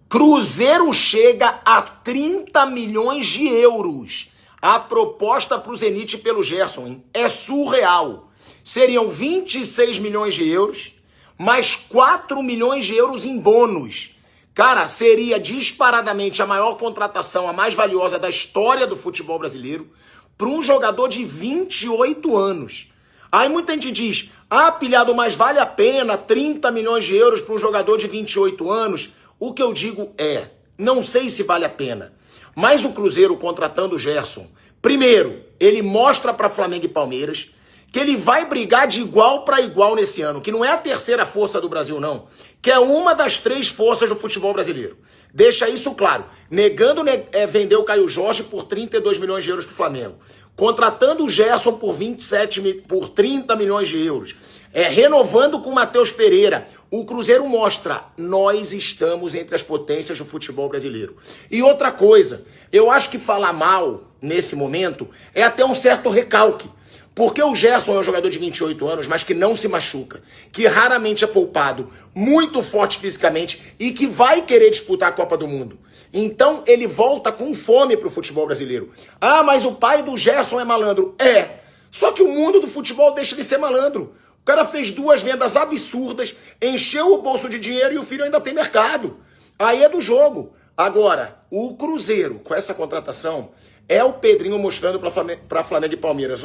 Cruzeiro chega a 30 milhões de euros. A proposta para o Zenit pelo Gerson, hein? É surreal. Seriam 26 milhões de euros, mais 4 milhões de euros em bônus. Cara, seria disparadamente a maior contratação, a mais valiosa da história do futebol brasileiro, para um jogador de 28 anos. Aí muita gente diz, pilhado, mas vale a pena 30 milhões de euros para um jogador de 28 anos? O que eu digo é, não sei se vale a pena, mas o Cruzeiro contratando o Gerson, primeiro, ele mostra para Flamengo e Palmeiras que ele vai brigar de igual para igual nesse ano, que não é a terceira força do Brasil não, que é uma das 3 forças do futebol brasileiro. Deixa isso claro, negando vender o Caio Jorge por 32 milhões de euros para o Flamengo, contratando o Gerson por 30 milhões de euros, renovando com o Matheus Pereira. O Cruzeiro mostra, nós estamos entre as potências do futebol brasileiro. E outra coisa, eu acho que falar mal nesse momento é até um certo recalque. Porque o Gerson é um jogador de 28 anos, mas que não se machuca, que raramente é poupado, muito forte fisicamente e que vai querer disputar a Copa do Mundo. Então ele volta com fome pro futebol brasileiro. Mas o pai do Gerson é malandro. Só que o mundo do futebol deixa de ser malandro. O cara fez 2 vendas absurdas, encheu o bolso de dinheiro e o filho ainda tem mercado. Aí é do jogo. Agora, o Cruzeiro, com essa contratação, é o Pedrinho mostrando para Flamengo e Palmeiras,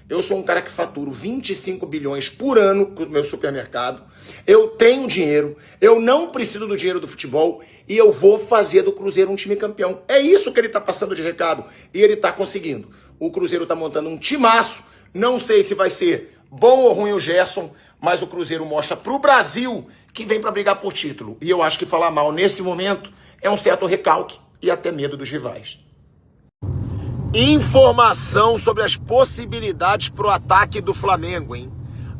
eu sou um cara que faturo 25 bilhões por ano pro meu supermercado, eu tenho dinheiro, eu não preciso do dinheiro do futebol e eu vou fazer do Cruzeiro um time campeão. É isso que ele tá passando de recado e ele tá conseguindo. O Cruzeiro tá montando um timaço, não sei se vai ser bom ou ruim o Gerson, mas o Cruzeiro mostra pro Brasil que vem para brigar por título. E eu acho que falar mal nesse momento é um certo recalque e até medo dos rivais. Informação sobre as possibilidades pro ataque do Flamengo, hein?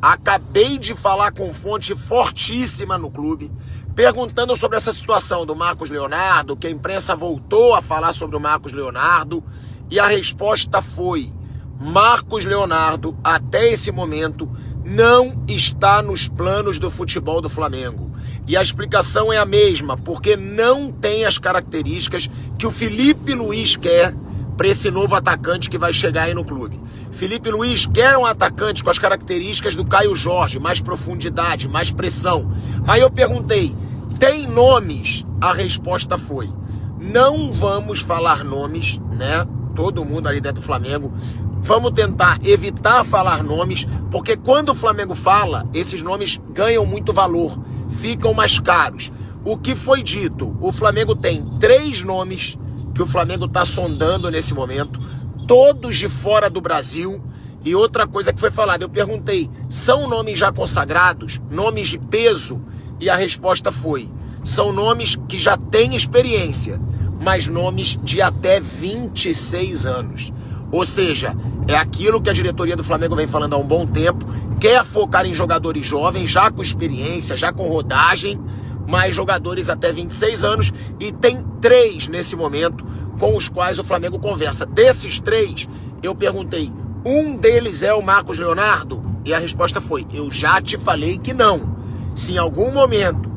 Acabei de falar com fonte fortíssima no clube, perguntando sobre essa situação do Marcos Leonardo, que a imprensa voltou a falar sobre o Marcos Leonardo, e a resposta foi: Marcos Leonardo, até esse momento, não está nos planos do futebol do Flamengo. E a explicação é a mesma, porque não tem as características que o Felipe Luiz quer para esse novo atacante que vai chegar aí no clube. Felipe Luiz quer um atacante com as características do Caio Jorge, mais profundidade, mais pressão. Aí eu perguntei, tem nomes? A resposta foi, não vamos falar nomes, né? Todo mundo ali dentro do Flamengo, vamos tentar evitar falar nomes, porque quando o Flamengo fala, esses nomes ganham muito valor, ficam mais caros. O que foi dito? O Flamengo tem 3 nomes que o Flamengo está sondando nesse momento, todos de fora do Brasil. E outra coisa que foi falada, eu perguntei, são nomes já consagrados, nomes de peso? E a resposta foi, são nomes que já têm experiência, mas nomes de até 26 anos. Ou seja, é aquilo que a diretoria do Flamengo vem falando há um bom tempo, quer focar em jogadores jovens, já com experiência, já com rodagem, mais jogadores até 26 anos, e tem 3 nesse momento com os quais o Flamengo conversa. Desses 3, eu perguntei, um deles é o Marcos Leonardo? E a resposta foi, eu já te falei que não. Se em algum momento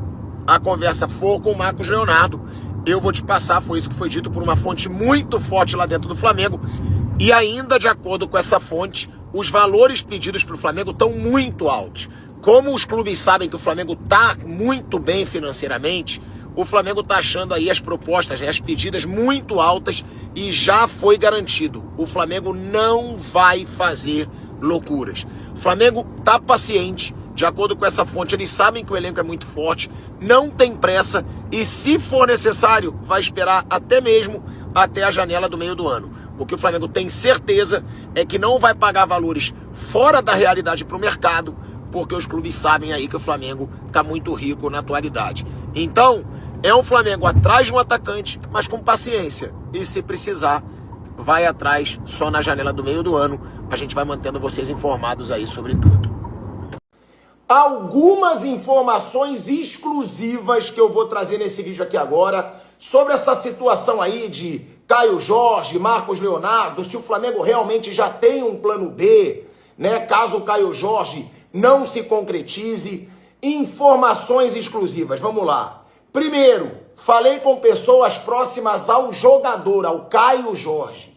a conversa for com o Marcos Leonardo, eu vou te passar, foi isso que foi dito por uma fonte muito forte lá dentro do Flamengo, e ainda de acordo com essa fonte, os valores pedidos para o Flamengo estão muito altos. Como os clubes sabem que o Flamengo está muito bem financeiramente, o Flamengo está achando aí as propostas, as pedidas muito altas e já foi garantido. O Flamengo não vai fazer loucuras. O Flamengo está paciente, de acordo com essa fonte, eles sabem que o elenco é muito forte, não tem pressa e, se for necessário, vai esperar até mesmo até a janela do meio do ano. O que o Flamengo tem certeza é que não vai pagar valores fora da realidade para o mercado, porque os clubes sabem aí que o Flamengo está muito rico na atualidade. Então, é um Flamengo atrás de um atacante, mas com paciência. E se precisar, vai atrás só na janela do meio do ano. A gente vai mantendo vocês informados aí sobre tudo. Algumas informações exclusivas que eu vou trazer nesse vídeo aqui agora sobre essa situação aí de Caio Jorge, Marcos Leonardo, se o Flamengo realmente já tem um plano B, né, caso o Caio Jorge não se concretize. Informações exclusivas, vamos lá. Primeiro, Falei com pessoas próximas ao jogador, ao Caio Jorge.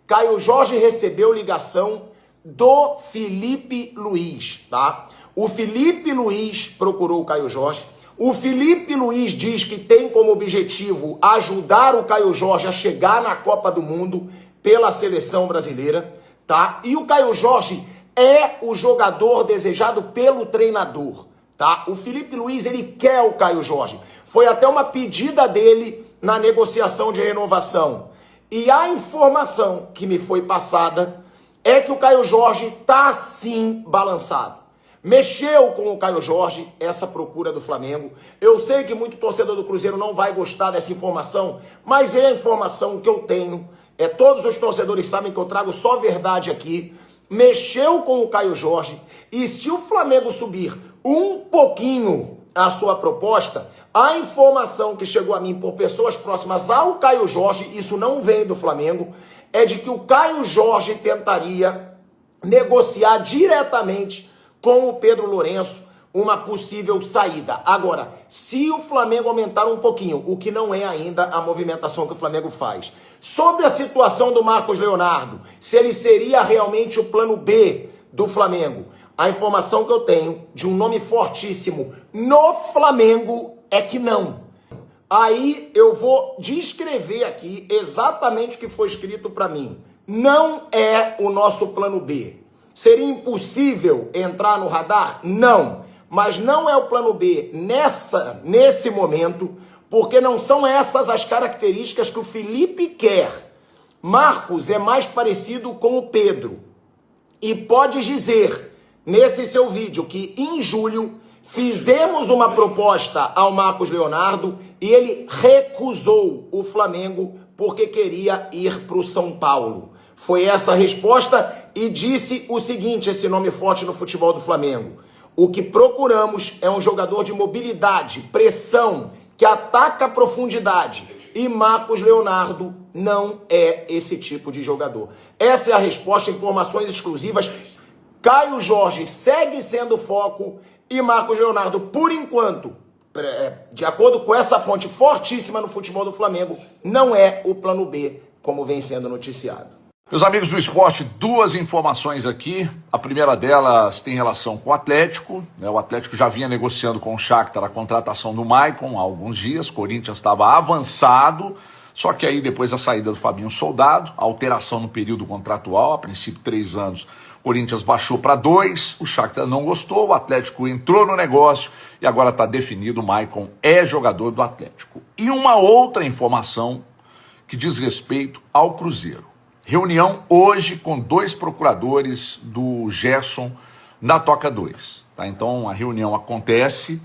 Caio Jorge recebeu ligação do Felipe Luiz, tá? O Felipe Luiz procurou o Caio Jorge. O Felipe Luiz diz que tem como objetivo ajudar o Caio Jorge a chegar na Copa do Mundo pela seleção brasileira, tá? E o Caio Jorge é o jogador desejado pelo treinador, tá? O Felipe Luiz, ele quer o Caio Jorge. Foi até uma pedida dele na negociação de renovação. E a informação que me foi passada é que o Caio Jorge tá sim balançado. Mexeu com o Caio Jorge essa procura do Flamengo. Eu sei que muito torcedor do Cruzeiro não vai gostar dessa informação, mas é a informação que eu tenho. Todos os torcedores sabem que eu trago só verdade aqui. Mexeu com o Caio Jorge, e se o Flamengo subir um pouquinho a sua proposta, a informação que chegou a mim por pessoas próximas ao Caio Jorge, isso não vem do Flamengo, é de que o Caio Jorge tentaria negociar diretamente com o Pedro Lourenço uma possível saída. Agora, se o Flamengo aumentar um pouquinho, o que não é ainda a movimentação que o Flamengo faz, sobre a situação do Marcos Leonardo, se ele seria realmente o plano B do Flamengo, a informação que eu tenho de um nome fortíssimo no Flamengo é que não. Aí eu vou descrever aqui exatamente o que foi escrito para mim. Não é o nosso plano B. Seria impossível entrar no radar? Não. Mas não é o plano B nesse momento, porque não são essas as características que o Felipe quer. Marcos é mais parecido com o Pedro. E pode dizer, nesse seu vídeo, que em julho fizemos uma proposta ao Marcos Leonardo e ele recusou o Flamengo porque queria ir para o São Paulo. Foi essa a resposta e disse o seguinte, esse nome forte no futebol do Flamengo: o que procuramos é um jogador de mobilidade, pressão, que ataca a profundidade. E Marcos Leonardo não é esse tipo de jogador. Essa é a resposta, informações exclusivas. Caio Jorge segue sendo foco e Marcos Leonardo, por enquanto, de acordo com essa fonte fortíssima no futebol do Flamengo, não é o plano B, como vem sendo noticiado. Meus amigos do esporte, duas informações aqui. A primeira delas tem relação com o Atlético. O Atlético já vinha negociando com o Shakhtar a contratação do Maicon há alguns dias. O Corinthians estava avançado, só que aí depois da saída do Fabinho Soldado, a alteração no período contratual, a princípio 3 anos, o Corinthians baixou para 2, o Shakhtar não gostou, o Atlético entrou no negócio e agora está definido, o Maicon é jogador do Atlético. E uma outra informação que diz respeito ao Cruzeiro. Reunião hoje com 2 procuradores do Gerson na Toca 2. Tá? Então a reunião acontece,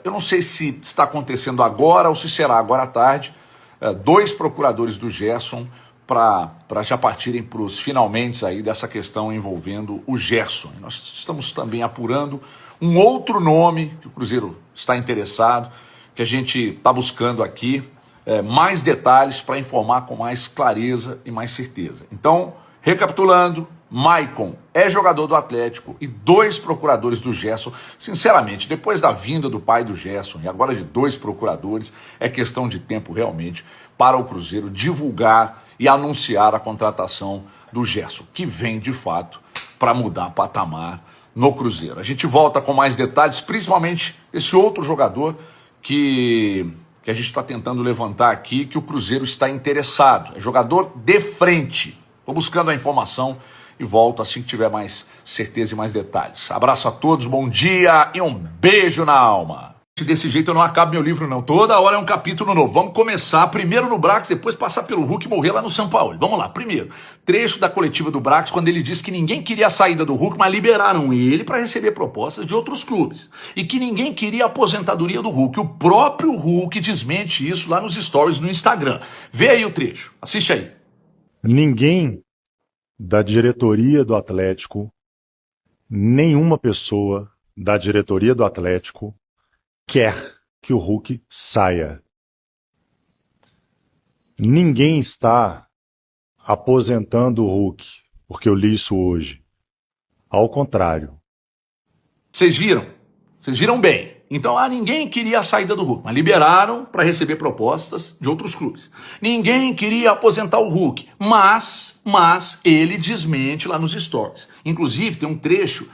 eu não sei se está acontecendo agora ou se será agora à tarde, 2 procuradores do Gerson para já partirem para os finalmente aí dessa questão envolvendo o Gerson. Nós estamos também apurando um outro nome que o Cruzeiro está interessado, que a gente está buscando aqui, mais detalhes para informar com mais clareza e mais certeza. Então, recapitulando, Maicon é jogador do Atlético e 2 procuradores do Gerson. Sinceramente, depois da vinda do pai do Gerson e agora de 2 procuradores, é questão de tempo realmente para o Cruzeiro divulgar e anunciar a contratação do Gerson, que vem de fato para mudar patamar no Cruzeiro. A gente volta com mais detalhes, principalmente esse outro jogador que a gente está tentando levantar aqui, que o Cruzeiro está interessado. É jogador de frente. Estou buscando a informação e volto assim que tiver mais certeza e mais detalhes. Abraço a todos, bom dia e um beijo na alma. Desse jeito eu não acabo meu livro não. Toda hora é um capítulo novo. Vamos começar primeiro no Brax, depois passar pelo Hulk e morrer lá no São Paulo. Vamos lá, primeiro. Trecho da coletiva do Brax, quando ele disse que ninguém queria a saída do Hulk, mas liberaram ele para receber propostas de outros clubes. E que ninguém queria a aposentadoria do Hulk. O próprio Hulk desmente isso lá nos stories no Instagram. Vê aí o trecho, assiste aí. Ninguém da diretoria do Atlético, nenhuma pessoa da diretoria do Atlético quer que o Hulk saia. Ninguém está aposentando o Hulk, porque eu li isso hoje. Ao contrário. Vocês viram? Vocês viram bem. Então, ninguém queria a saída do Hulk, mas liberaram para receber propostas de outros clubes. Ninguém queria aposentar o Hulk, mas ele desmente lá nos stories. Inclusive, tem um trecho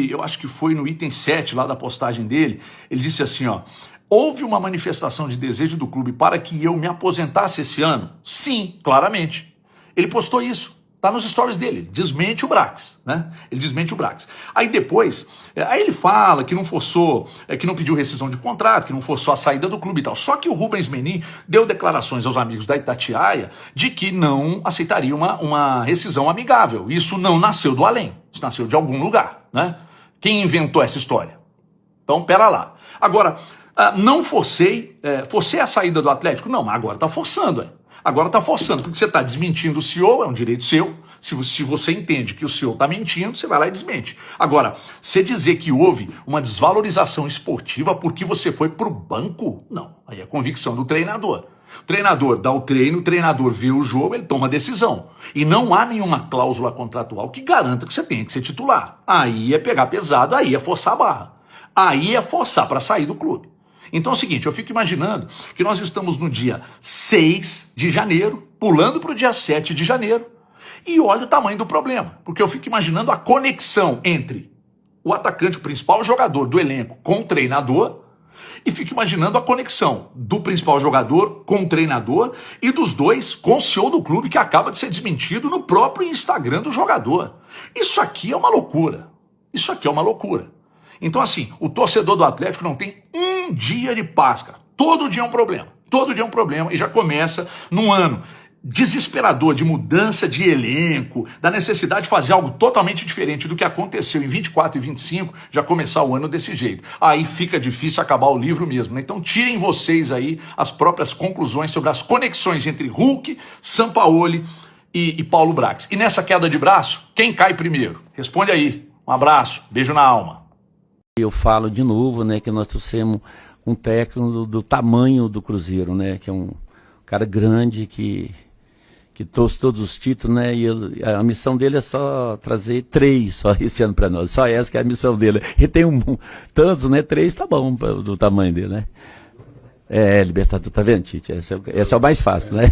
eu acho que foi no item 7 lá da postagem dele, ele disse assim, ó: houve uma manifestação de desejo do clube para que eu me aposentasse esse ano? Sim, claramente. Ele postou isso. Tá nos stories dele, ele desmente o Brax, né? Ele desmente o Brax. Aí depois, aí ele fala que não forçou, que não pediu rescisão de contrato, que não forçou a saída do clube e tal. Só que o Rubens Menin deu declarações aos amigos da Itatiaia de que não aceitaria uma rescisão amigável. Isso não nasceu do além, isso nasceu de algum lugar, né? Quem inventou essa história? Então, pera lá. Agora, não forcei a saída do Atlético? Não, mas agora tá forçando, Agora está forçando, porque você está desmentindo o CEO, é um direito seu. Se você entende que o CEO está mentindo, você vai lá e desmente. Agora, você dizer que houve uma desvalorização esportiva porque você foi para o banco, não. Aí é convicção do treinador. O treinador dá o treino, o treinador vê o jogo, ele toma a decisão. E não há nenhuma cláusula contratual que garanta que você tenha que ser titular. Aí é pegar pesado, aí é forçar a barra. Aí é forçar para sair do clube. Então é o seguinte, eu fico imaginando que nós estamos no dia 6 de janeiro, pulando para o dia 7 de janeiro, e olha o tamanho do problema. Porque eu fico imaginando a conexão entre o atacante, o principal jogador do elenco, com o treinador, e fico imaginando a conexão do principal jogador com o treinador e dos dois com o CEO do clube, que acaba de ser desmentido no próprio Instagram do jogador. Isso aqui é uma loucura. Isso aqui é uma loucura. Então, assim, o torcedor do Atlético não tem um dia de paz, cara. Todo dia é um problema. Todo dia é um problema e já começa num ano desesperador de mudança de elenco, da necessidade de fazer algo totalmente diferente do que aconteceu em 24 e 25, já começar o ano desse jeito. Aí fica difícil acabar o livro mesmo, né? Então tirem vocês aí as próprias conclusões sobre as conexões entre Hulk, Sampaoli e Paulo Brax. E nessa queda de braço, quem cai primeiro? Responde aí. Um abraço, beijo na alma. Eu falo de novo, né, que nós trouxemos um técnico do tamanho do Cruzeiro, né, que é um cara grande que trouxe todos os títulos, né, e a missão dele é só trazer 3 só esse ano para nós, só essa que é a missão dele. E tem tantos, né, 3 tá bom do tamanho dele, né. Libertador, tá vendo, Tite? Esse é o mais fácil, né.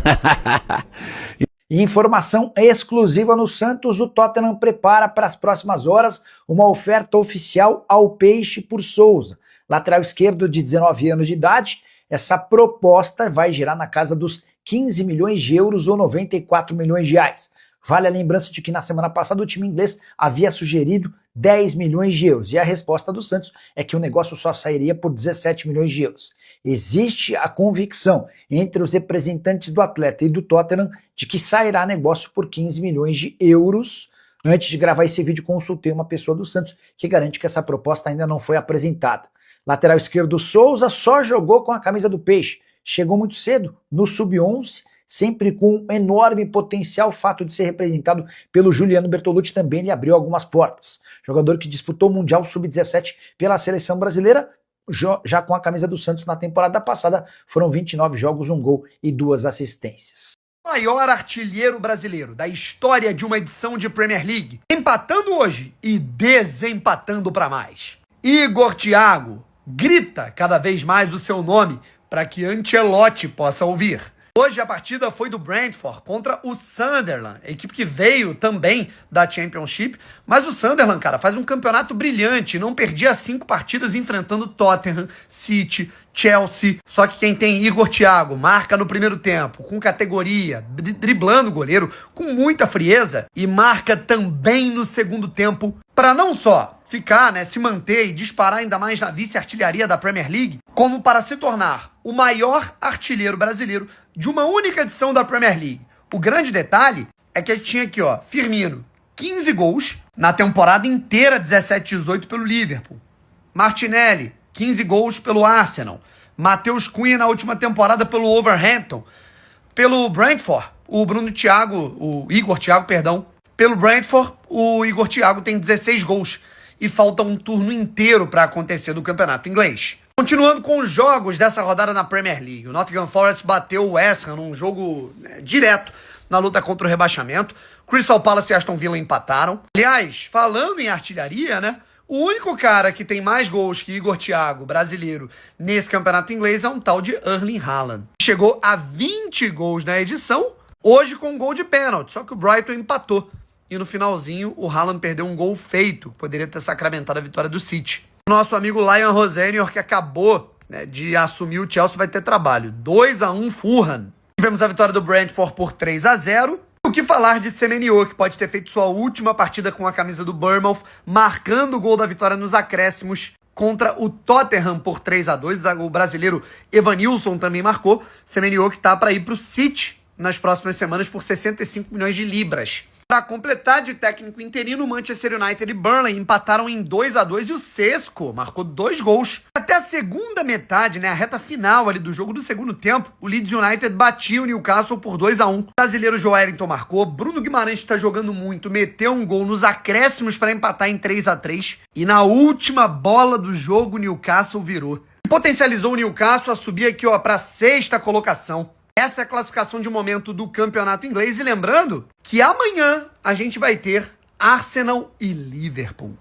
E informação exclusiva no Santos, o Tottenham prepara para as próximas horas uma oferta oficial ao Peixe por Souza. Lateral esquerdo de 19 anos de idade, essa proposta vai girar na casa dos 15 milhões de euros ou 94 milhões de reais. Vale a lembrança de que na semana passada o time inglês havia sugerido 10 milhões de euros. E a resposta do Santos é que o negócio só sairia por 17 milhões de euros. Existe a convicção entre os representantes do atleta e do Tottenham de que sairá negócio por 15 milhões de euros. Antes de gravar esse vídeo, consultei uma pessoa do Santos que garante que essa proposta ainda não foi apresentada. Lateral esquerdo Souza só jogou com a camisa do Peixe. Chegou muito cedo, no Sub-11, sempre com um enorme potencial. O fato de ser representado pelo Juliano Bertolucci também lhe abriu algumas portas. Jogador que disputou o Mundial Sub-17 pela seleção brasileira, já com a camisa do Santos na temporada passada, foram 29 jogos, 1 gol e 2 assistências. Maior artilheiro brasileiro da história de uma edição de Premier League, empatando hoje e desempatando para mais. Igor Thiago grita cada vez mais o seu nome para que Ancelotti possa ouvir. Hoje a partida foi do Brentford contra o Sunderland, a equipe que veio também da Championship, mas o Sunderland, cara, faz um campeonato brilhante, não perdia 5 partidas enfrentando Tottenham, City, Chelsea. Só que quem tem Igor Thiago marca no primeiro tempo, com categoria, driblando o goleiro, com muita frieza, e marca também no segundo tempo, para não só ficar, se manter e disparar ainda mais na vice-artilharia da Premier League, como para se tornar o maior artilheiro brasileiro de uma única edição da Premier League. O grande detalhe é que a gente tinha aqui, Firmino, 15 gols na temporada inteira 17-18 pelo Liverpool. Martinelli, 15 gols pelo Arsenal. Matheus Cunha na última temporada pelo Wolverhampton. Pelo Brentford, o Igor Thiago, pelo Brentford, o Igor Thiago tem 16 gols. E falta um turno inteiro para acontecer do campeonato inglês. Continuando com os jogos dessa rodada na Premier League, o Nottingham Forest bateu o West Ham num jogo direto na luta contra o rebaixamento. Crystal Palace e Aston Villa empataram. Aliás, falando em artilharia, O único cara que tem mais gols que Igor Thiago, brasileiro, nesse campeonato inglês é um tal de Erling Haaland. Chegou a 20 gols na edição, hoje com um gol de pênalti, só que o Brighton empatou. E no finalzinho, o Haaland perdeu um gol feito, que poderia ter sacramentado a vitória do City. Nosso amigo Lion Rosenior, que acabou de assumir o Chelsea, vai ter trabalho. 2-1 Fulham. Tivemos a vitória do Brentford por 3-0. O que falar de Semenyo, que pode ter feito sua última partida com a camisa do Bournemouth, marcando o gol da vitória nos acréscimos contra o Tottenham por 3-2. O brasileiro Evanilson também marcou. Semenyo que tá para ir pro City nas próximas semanas por 65 milhões de libras. Para completar, de técnico interino, Manchester United e Burnley empataram em 2-2 e o Sesco marcou 2 gols. Até a segunda metade, a reta final ali do jogo do segundo tempo, o Leeds United batia o Newcastle por 2-1. O brasileiro Joelinton marcou, Bruno Guimarães, que está jogando muito, meteu um gol nos acréscimos para empatar em 3-3 e na última bola do jogo o Newcastle virou. Potencializou o Newcastle a subir aqui para a 6ª colocação. Essa é a classificação de momento do campeonato inglês. E lembrando que amanhã a gente vai ter Arsenal e Liverpool.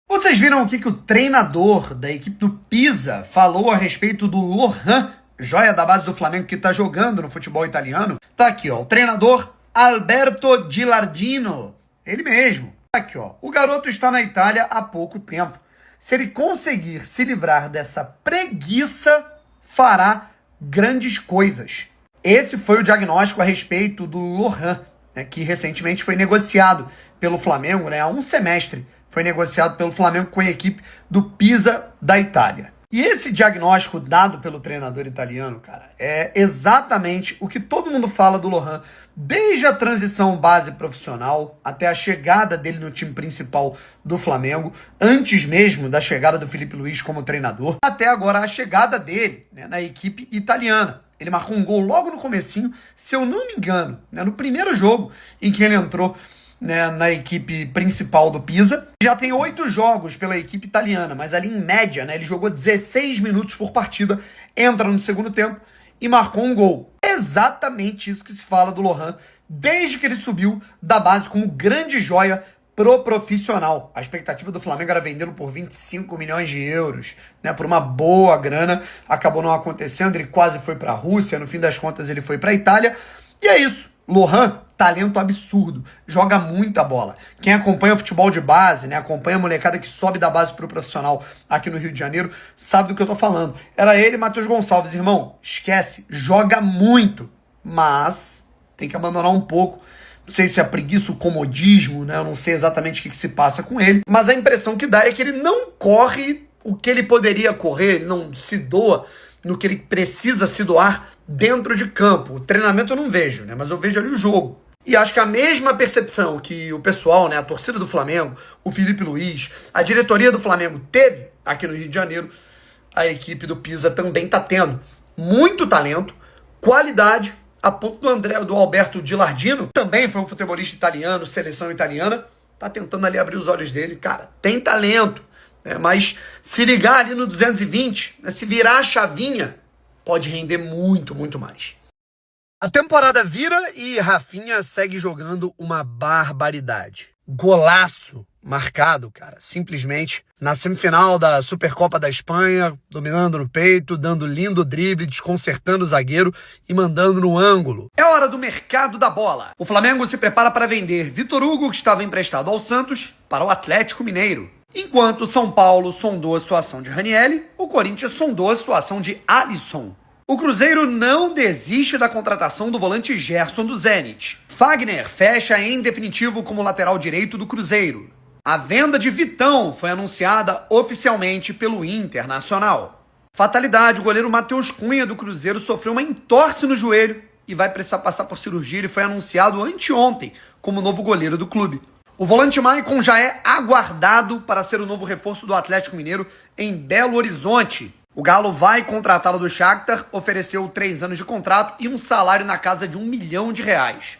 Vocês viram o que o treinador da equipe do Pisa falou a respeito do Lohan, joia da base do Flamengo que está jogando no futebol italiano? Tá aqui, ó, o treinador Alberto Gilardino. Ele mesmo. Tá aqui, ó. O garoto está na Itália há pouco tempo. Se ele conseguir se livrar dessa preguiça, fará grandes coisas. Esse foi o diagnóstico a respeito do Lohan, que recentemente foi negociado pelo Flamengo, há um semestre foi negociado pelo Flamengo com a equipe do Pisa da Itália. E esse diagnóstico dado pelo treinador italiano, cara, é exatamente o que todo mundo fala do Lohan, desde a transição base profissional até a chegada dele no time principal do Flamengo, antes mesmo da chegada do Felipe Luiz como treinador, até agora a chegada dele na equipe italiana. Ele marcou um gol logo no comecinho, se eu não me engano, no primeiro jogo em que ele entrou na equipe principal do Pisa. Já tem 8 jogos pela equipe italiana, mas ali em média, ele jogou 16 minutos por partida, entra no segundo tempo e marcou um gol. É exatamente isso que se fala do Lohan, desde que ele subiu da base como grande joia pro profissional. A expectativa do Flamengo era vendê-lo por 25 milhões de euros, por uma boa grana. Acabou não acontecendo, ele quase foi para a Rússia, no fim das contas ele foi para a Itália. E é isso. Lohan, talento absurdo, joga muita bola. Quem acompanha o futebol de base, acompanha a molecada que sobe da base pro profissional aqui no Rio de Janeiro, sabe do que eu tô falando. Era ele e Matheus Gonçalves, irmão, esquece, joga muito, mas tem que abandonar um pouco. Não sei se é preguiça, o comodismo, eu não sei exatamente o que se passa com ele, mas a impressão que dá é que ele não corre o que ele poderia correr, ele não se doa no que ele precisa se doar dentro de campo. O treinamento eu não vejo, mas eu vejo ali o jogo. E acho que a mesma percepção que o pessoal, a torcida do Flamengo, o Felipe Luiz, a diretoria do Flamengo teve aqui no Rio de Janeiro, a equipe do Pisa também está tendo muito talento, qualidade, a ponto do Alberto Gilardino, também foi um futebolista italiano, seleção italiana, tá tentando ali abrir os olhos dele. Cara, tem talento, mas se ligar ali no 220, se virar a chavinha, pode render muito, muito mais. A temporada vira e Rafinha segue jogando uma barbaridade. Golaço marcado, cara, simplesmente na semifinal da Supercopa da Espanha, dominando no peito, dando lindo drible, desconcertando o zagueiro e mandando no ângulo. É hora do mercado da bola. O Flamengo se prepara para vender Vitor Hugo, que estava emprestado ao Santos, para o Atlético Mineiro. Enquanto o São Paulo sondou a situação de Ranieri, o Corinthians sondou a situação de Alisson. O Cruzeiro não desiste da contratação do volante Gerson do Zenit. Fagner fecha em definitivo como lateral direito do Cruzeiro. A venda de Vitão foi anunciada oficialmente pelo Internacional. Fatalidade, o goleiro Matheus Cunha do Cruzeiro sofreu uma entorse no joelho e vai precisar passar por cirurgia. Ele foi anunciado anteontem como novo goleiro do clube. O volante Maicon já é aguardado para ser o novo reforço do Atlético Mineiro em Belo Horizonte. O Galo vai contratá-lo do Shakhtar, ofereceu 3 anos de contrato e um salário na casa de R$1 milhão,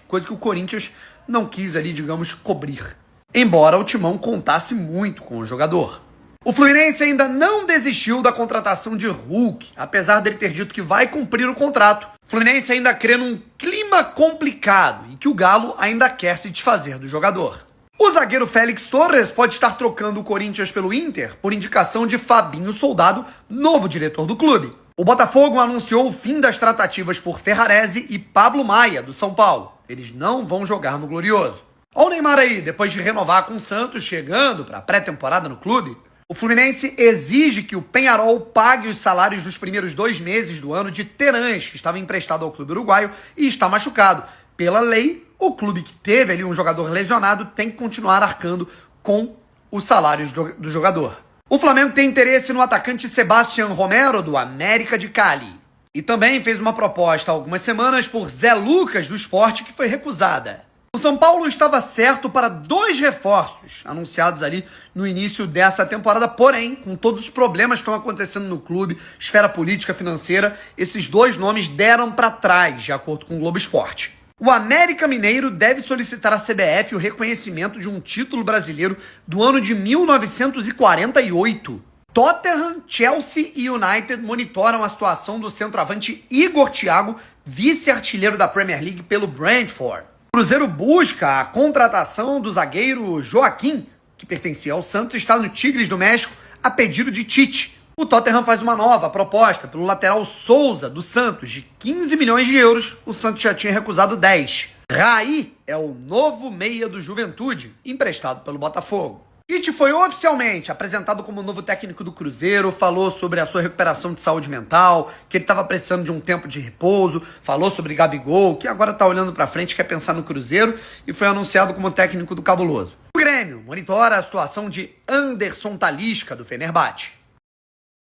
coisa que o Corinthians não quis ali, digamos, cobrir. Embora o Timão contasse muito com o jogador. O Fluminense ainda não desistiu da contratação de Hulk, apesar dele ter dito que vai cumprir o contrato. O Fluminense ainda crê num clima complicado e que o Galo ainda quer se desfazer do jogador. O zagueiro Félix Torres pode estar trocando o Corinthians pelo Inter por indicação de Fabinho Soldado, novo diretor do clube. O Botafogo anunciou o fim das tratativas por Ferrarese e Pablo Maia, do São Paulo. Eles não vão jogar no Glorioso. Olha o Neymar aí, depois de renovar com o Santos, chegando para a pré-temporada no clube. O Fluminense exige que o Peñarol pague os salários dos primeiros 2 meses do ano de Terãs, que estava emprestado ao clube uruguaio e está machucado. Pela lei, o clube que teve ali um jogador lesionado tem que continuar arcando com os salários do jogador. O Flamengo tem interesse no atacante Sebastián Romero, do América de Cali. E também fez uma proposta há algumas semanas por Zé Lucas, do Sport, que foi recusada. O São Paulo estava certo para 2 reforços anunciados ali no início dessa temporada, porém, com todos os problemas que estão acontecendo no clube, esfera política, financeira, esses 2 nomes deram para trás, de acordo com o Globo Esporte. O América Mineiro deve solicitar à CBF o reconhecimento de um título brasileiro do ano de 1948. Tottenham, Chelsea e United monitoram a situação do centroavante Igor Thiago, vice-artilheiro da Premier League pelo Brentford. O Cruzeiro busca a contratação do zagueiro Joaquim, que pertencia ao Santos e está no Tigres do México a pedido de Tite. O Tottenham faz uma nova proposta pelo lateral Souza, do Santos, de 15 milhões de euros. O Santos já tinha recusado 10. Raí é o novo meia do Juventude, emprestado pelo Botafogo. Tite foi oficialmente apresentado como novo técnico do Cruzeiro, falou sobre a sua recuperação de saúde mental, que ele estava precisando de um tempo de repouso, falou sobre Gabigol, que agora está olhando para frente, quer pensar no Cruzeiro, e foi anunciado como técnico do Cabuloso. O Grêmio monitora a situação de Anderson Talisca, do Fenerbahçe.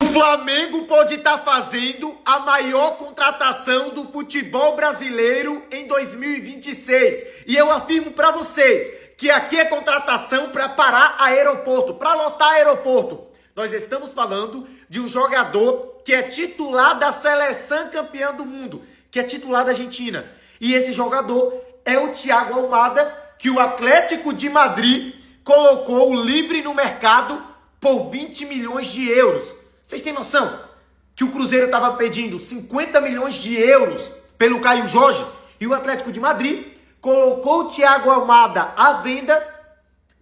O Flamengo pode estar fazendo a maior contratação do futebol brasileiro em 2026. E eu afirmo para vocês que aqui é contratação para parar aeroporto, para lotar aeroporto. Nós estamos falando de um jogador que é titular da seleção campeã do mundo, que é titular da Argentina. E esse jogador é o Thiago Almada, que o Atlético de Madrid colocou livre no mercado por 20 milhões de euros. Vocês têm noção que o Cruzeiro estava pedindo 50 milhões de euros pelo Caio Jorge e o Atlético de Madrid colocou o Thiago Almada à venda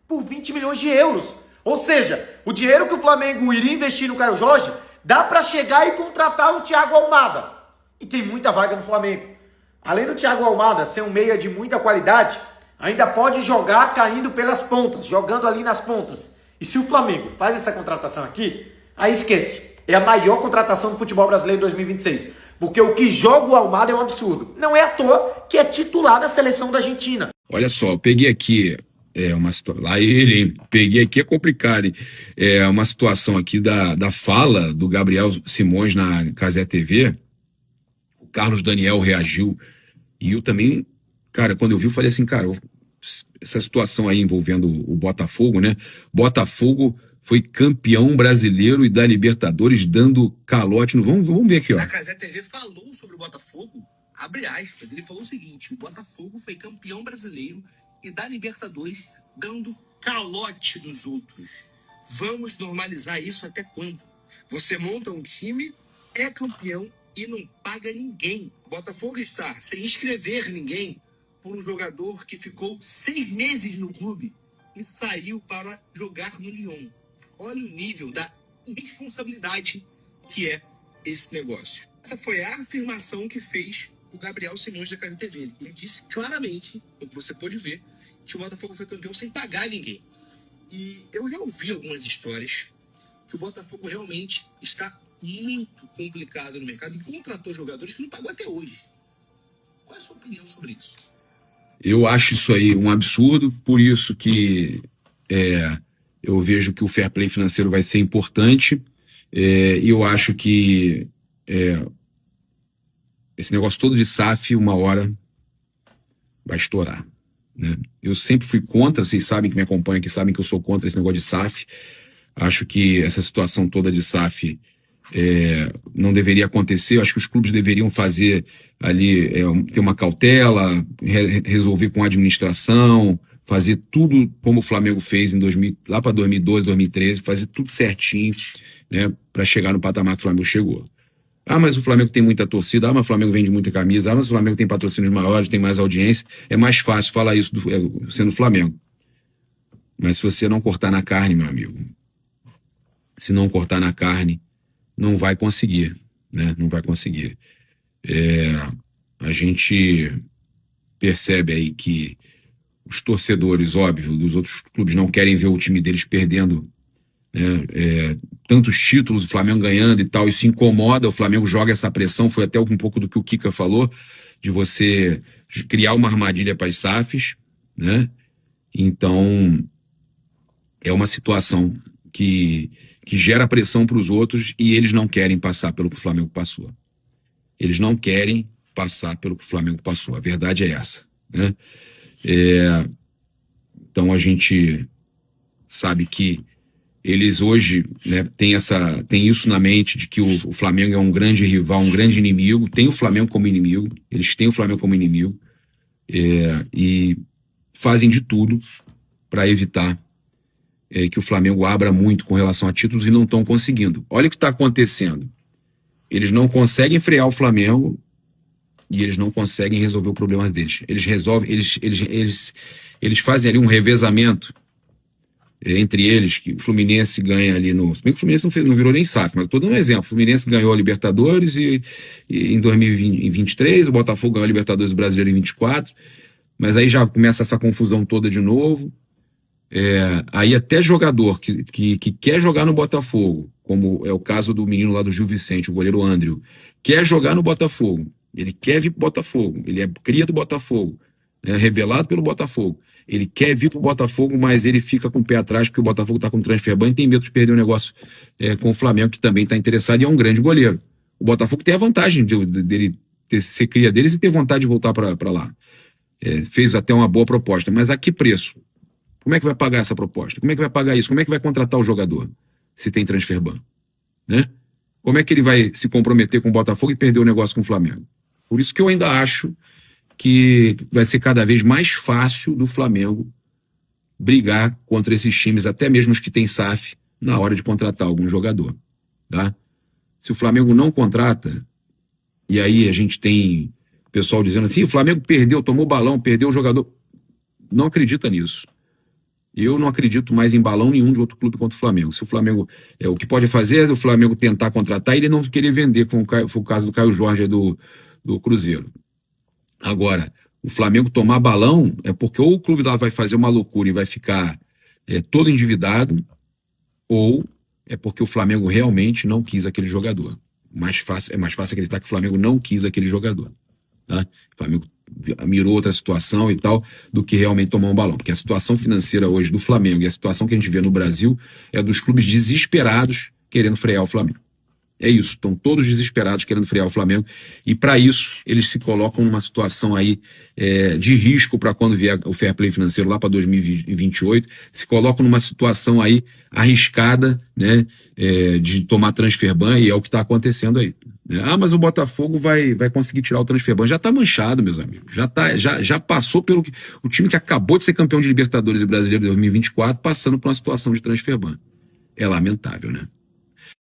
por 20 milhões de euros. Ou seja, o dinheiro que o Flamengo iria investir no Caio Jorge, dá para chegar e contratar o Thiago Almada. E tem muita vaga no Flamengo. Além do Thiago Almada ser um meia de muita qualidade, ainda pode jogar caindo pelas pontas, jogando ali nas pontas. E se o Flamengo faz essa contratação aqui, aí esquece. É a maior contratação do futebol brasileiro em 2026. Porque o que joga o Almada é um absurdo. Não é à toa que é titular da seleção da Argentina. Olha só, eu peguei aqui uma situação. Lá ele, hein? Peguei aqui, é complicado, hein? Uma situação aqui da fala do Gabriel Simões na Cazé TV. O Carlos Daniel reagiu. E eu também, cara, quando eu vi, eu falei assim, cara, essa situação aí envolvendo o Botafogo, né? Botafogo foi campeão brasileiro e da Libertadores, dando calote no... Vamos ver aqui, ó. A Cazé TV falou sobre o Botafogo, abre aspas, ele falou o seguinte: o Botafogo foi campeão brasileiro e da Libertadores, dando calote nos outros. Vamos normalizar isso até quando? Você monta um time, é campeão e não paga ninguém. O Botafogo está sem inscrever ninguém por um jogador que ficou 6 meses no clube e saiu para jogar no Lyon. Olha o nível da irresponsabilidade que é esse negócio. Essa foi a afirmação que fez o Gabriel Simões da Cazé TV. Ele disse claramente, o que você pôde ver, que o Botafogo foi campeão sem pagar ninguém. E eu já ouvi algumas histórias que o Botafogo realmente está muito complicado no mercado e contratou jogadores que não pagou até hoje. Qual é a sua opinião sobre isso? Eu acho isso aí um absurdo, por isso que eu vejo que o fair play financeiro vai ser importante, e eu acho que esse negócio todo de SAF, uma hora vai estourar, né? Eu sempre fui contra, vocês sabem que me acompanham aqui, sabem que eu sou contra esse negócio de SAF. Acho que essa situação toda de SAF não deveria acontecer. Eu acho que os clubes deveriam fazer ali, ter uma cautela, resolver com a administração, fazer tudo como o Flamengo fez lá para 2012, 2013, fazer tudo certinho, né, para chegar no patamar que o Flamengo chegou. Ah, mas o Flamengo tem muita torcida, mas o Flamengo vende muita camisa, mas o Flamengo tem patrocínios maiores, tem mais audiência, é mais fácil falar isso sendo Flamengo. Mas se você não cortar na carne, meu amigo, se não cortar na carne, não vai conseguir, né? Não vai conseguir. A gente percebe aí que os torcedores, óbvio, dos outros clubes não querem ver o time deles perdendo, né, tantos títulos, o Flamengo ganhando e tal. Isso incomoda, o Flamengo joga essa pressão. Foi até um pouco do que o Kika falou, de você criar uma armadilha para as SAFs, né? Então, é uma situação que gera pressão para os outros e eles não querem passar pelo que o Flamengo passou. Eles não querem passar pelo que o Flamengo passou. A verdade é essa, né? Então a gente sabe que eles hoje, né, tem isso na mente de que o Flamengo é um grande rival, um grande inimigo. Tem o Flamengo como inimigo, eles têm o Flamengo como inimigo, e fazem de tudo para evitar que o Flamengo abra muito com relação a títulos e não estão conseguindo. Olha o que está acontecendo. Eles não conseguem frear o Flamengo e eles não conseguem resolver o problema deles. Eles fazem ali um revezamento entre eles, que o Fluminense ganha ali no... Se bem que o Fluminense não virou nem SAF, mas estou dando um exemplo. O Fluminense ganhou a Libertadores e em 2023, o Botafogo ganhou a Libertadores Brasileiro em 24, mas aí já começa essa confusão toda de novo. Aí até jogador que quer jogar no Botafogo, como é o caso do menino lá do Gil Vicente, o goleiro Andrew, quer jogar no Botafogo, ele quer vir pro Botafogo, ele é cria do Botafogo, revelado pelo Botafogo, ele quer vir pro Botafogo, mas ele fica com o pé atrás porque o Botafogo tá com transfer ban e tem medo de perder o negócio com o Flamengo, que também tá interessado e é um grande goleiro. O Botafogo tem a vantagem dele ser cria deles e ter vontade de voltar para lá. Fez até uma boa proposta, mas a que preço? Como é que vai pagar essa proposta? Como é que vai pagar isso? Como é que vai contratar o jogador se tem transfer ban? Né? Como é que ele vai se comprometer com o Botafogo e perder o negócio com o Flamengo? Por isso que eu ainda acho que vai ser cada vez mais fácil do Flamengo brigar contra esses times, até mesmo os que têm SAF, na hora de contratar algum jogador. Tá? Se o Flamengo não contrata, e aí a gente tem pessoal dizendo assim, o Flamengo perdeu, tomou balão, perdeu o jogador. Não acredita nisso. Eu não acredito mais em balão nenhum de outro clube contra o Flamengo. Se o Flamengo, o que pode fazer é o Flamengo tentar contratar e ele não querer vender, como foi o caso do Caio Jorge do Cruzeiro. Agora, o Flamengo tomar balão é porque ou o clube lá vai fazer uma loucura e vai ficar todo endividado, ou é porque o Flamengo realmente não quis aquele jogador. É mais fácil acreditar que o Flamengo não quis aquele jogador. Tá? O Flamengo mirou outra situação e tal, do que realmente tomar um balão. Porque a situação financeira hoje do Flamengo e a situação que a gente vê no Brasil é dos clubes desesperados querendo frear o Flamengo. É isso, estão todos desesperados querendo frear o Flamengo e para isso eles se colocam numa situação aí de risco para quando vier o fair play financeiro lá para 2028, se colocam numa situação aí arriscada, né, de tomar transfer ban e é o que está acontecendo aí. Mas o Botafogo vai conseguir tirar o transfer ban. Já está manchado, meus amigos. Já passou pelo o time que acabou de ser campeão de Libertadores e Brasileiro de 2024, passando por uma situação de transfer ban. É lamentável, né?